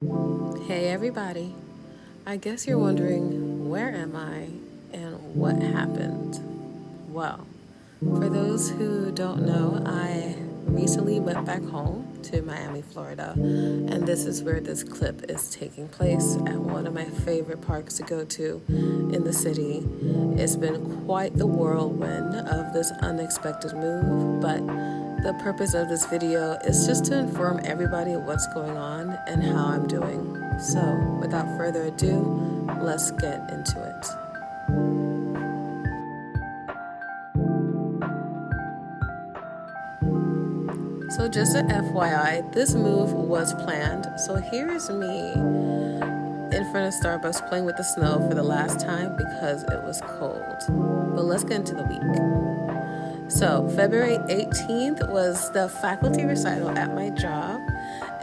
Hey everybody, I guess you're wondering where am I and what happened? Well, for those who don't know, I recently went back home to Miami, Florida, and this is where this clip is taking place at one of my favorite parks to go to in the city. It's been quite the whirlwind of this unexpected move, but the purpose of this video is just to inform everybody what's going on and how I'm doing. So, without further ado, let's get into it. So just a FYI, this move was planned. So here is me in front of Starbucks playing with the snow for the last time because it was cold. But let's get into the week. So February 18th was the faculty recital at my job,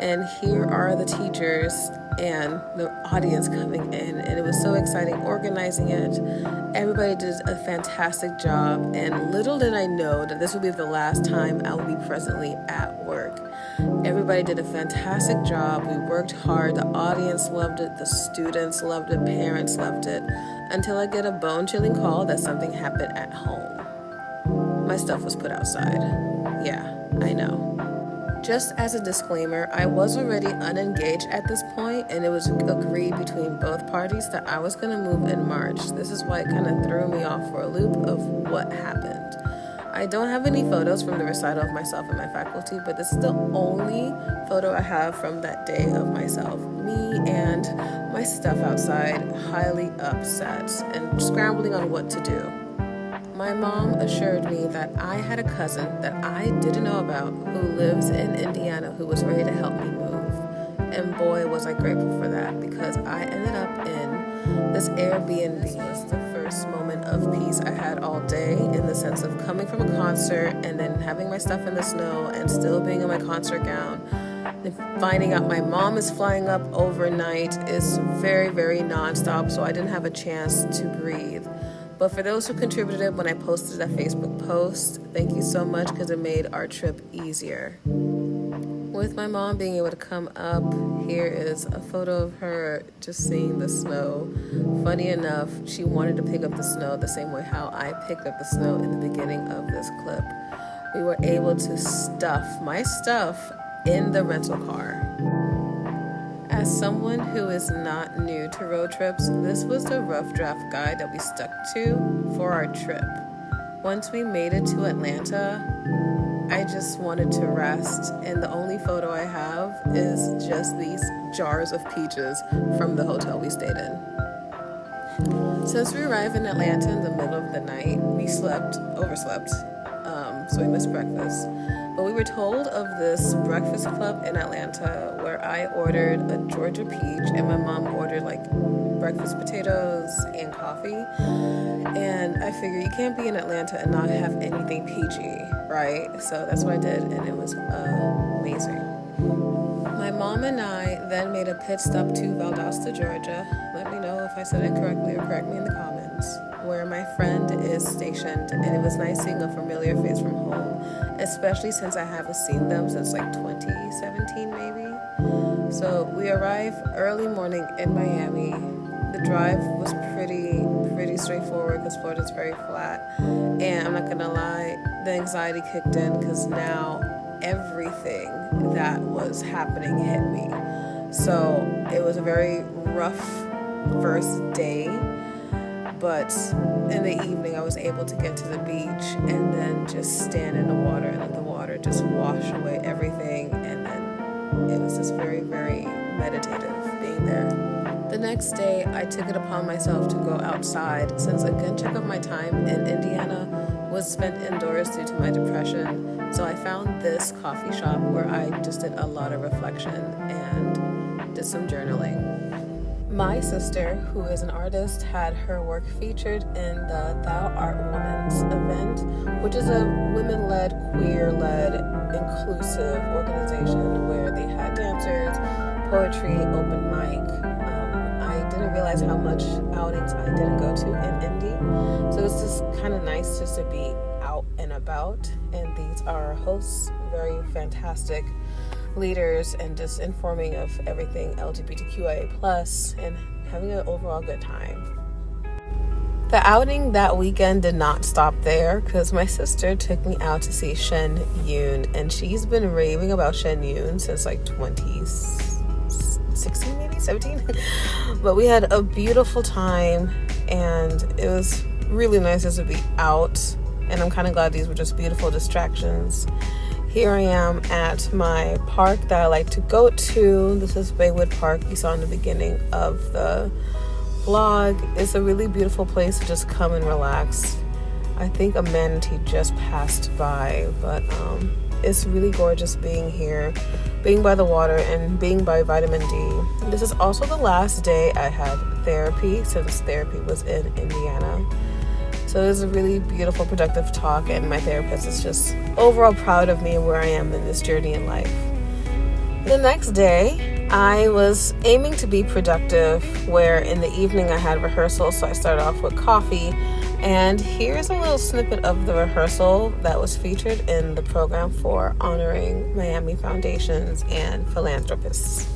and here are the teachers and the audience coming in, and it was so exciting organizing it. Everybody did a fantastic job, and little did I know that this would be the last time I would be presently at work. Everybody did a fantastic job. We worked hard. The audience loved it. The students loved it. Parents loved it. Until I get a bone-chilling call that something happened at home. My stuff was put outside. Yeah, I know. Just as a disclaimer, I was already unengaged at this point, and it was agreed between both parties that I was going to move in March. This is why it kind of threw me off for a loop of what happened. I don't have any photos from the recital of myself and my faculty, but this is the only photo I have from that day of myself. Me and my stuff outside, highly upset and scrambling on what to do. My mom assured me that I had a cousin that I didn't know about who lives in Indiana who was ready to help me move. And boy, was I grateful for that, because I ended up in this Airbnb. This was the first moment of peace I had all day, in the sense of coming from a concert and then having my stuff in the snow and still being in my concert gown. And finding out my mom is flying up overnight is very, very nonstop, so I didn't have a chance to breathe. But for those who contributed when I posted that Facebook post, thank you so much, because it made our trip easier. With my mom being able to come up, here is a photo of her just seeing the snow. Funny enough, she wanted to pick up the snow the same way how I picked up the snow in the beginning of this clip. We were able to stuff my stuff in the rental car. As someone who is not new to road trips, this was the rough draft guide that we stuck to for our trip. Once we made it to Atlanta, I just wanted to rest, and the only photo I have is just these jars of peaches from the hotel we stayed in. Since we arrived in Atlanta in the middle of the night, we overslept, so we missed breakfast. But we were told of this breakfast club in Atlanta where I ordered a Georgia peach and my mom ordered like breakfast potatoes and coffee. And I figured you can't be in Atlanta and not have anything peachy, right? So that's what I did, and it was amazing. My mom and I then made a pit stop to Valdosta, Georgia. Let me know if I said it correctly or correct me in the comments, where my friend is stationed, and it was nice seeing a familiar face from home, especially since I haven't seen them since like 2017 maybe. So we arrived early morning in Miami. The drive was pretty straightforward because Florida's very flat, and I'm not gonna lie, the anxiety kicked in because now everything that was happening hit me. So it was a very rough first day, but in the evening I was able to get to the beach and then just stand in the water and let the water just wash away everything, and then it was just very, very meditative being there. The next day I took it upon myself to go outside, since a good chunk of my time in Indiana was spent indoors due to my depression. So I found this coffee shop where I just did a lot of reflection and did some journaling. My sister, who is an artist, had her work featured in the Thou Art Women's event, which is a women-led, queer-led, inclusive organization where they had dancers, poetry, open mic. I didn't realize how much outings I didn't go to in Indy, so it's just kind of nice just to be out and about. And these are hosts, very fantastic leaders and just informing of everything LGBTQIA+, and having an overall good time. The outing that weekend did not stop there because my sister took me out to see Shen Yun, and she's been raving about Shen Yun since like 2016, maybe 17. But we had a beautiful time, and it was really nice just to be out, and I'm kind of glad these were just beautiful distractions. Here I am at my park that I like to go to. This is Baywood Park. You saw in the beginning of the vlog. It's a really beautiful place to just come and relax. I think a manatee just passed by, but it's really gorgeous being here, being by the water and being by vitamin D. This is also the last day I had therapy, since therapy was in Indiana. So it was a really beautiful, productive talk, and my therapist is just overall proud of me and where I am in this journey in life. The next day, I was aiming to be productive, where in the evening I had rehearsal, so I started off with coffee. And here's a little snippet of the rehearsal that was featured in the program for honoring Miami foundations and philanthropists.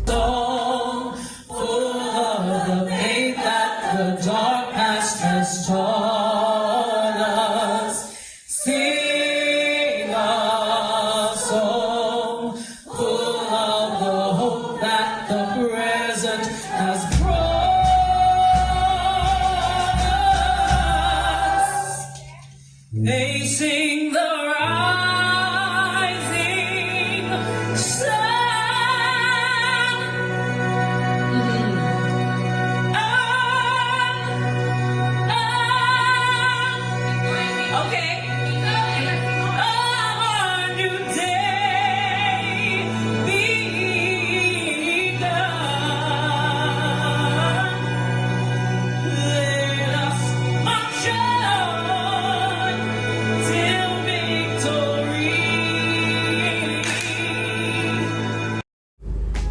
So full of the faith that the dark past has taught us. Sing a song full of the hope that the present has brought us. Facing the rising sun.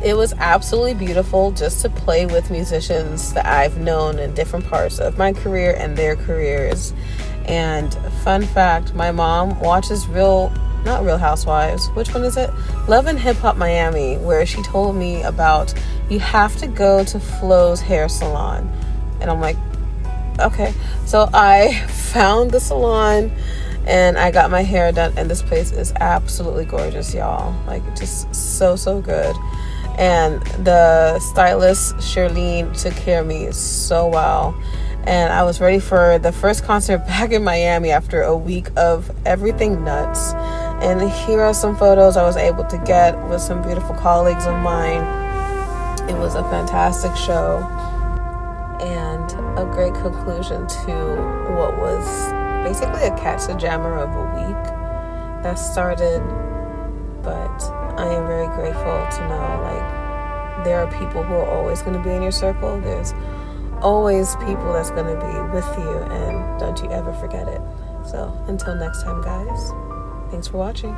It was absolutely beautiful just to play with musicians that I've known in different parts of my career and their careers. And fun fact, my mom watches not Real Housewives, which one is it? Love and Hip Hop Miami, where she told me about, you have to go to Flo's hair salon. And I'm like, okay. So I found the salon and I got my hair done, and this place is absolutely gorgeous, y'all. Like, just so good. And the stylist Shirlene took care of me so well, and I was ready for the first concert back in Miami after a week of everything nuts. And here are some photos I was able to get with some beautiful colleagues of mine. It was a fantastic show and a great conclusion to what was basically a catch the jammer of a week that started. But I am very grateful to know, like, there are people who are always going to be in your circle. There's always people that's going to be with you, and don't you ever forget it. So until next time, guys, thanks for watching.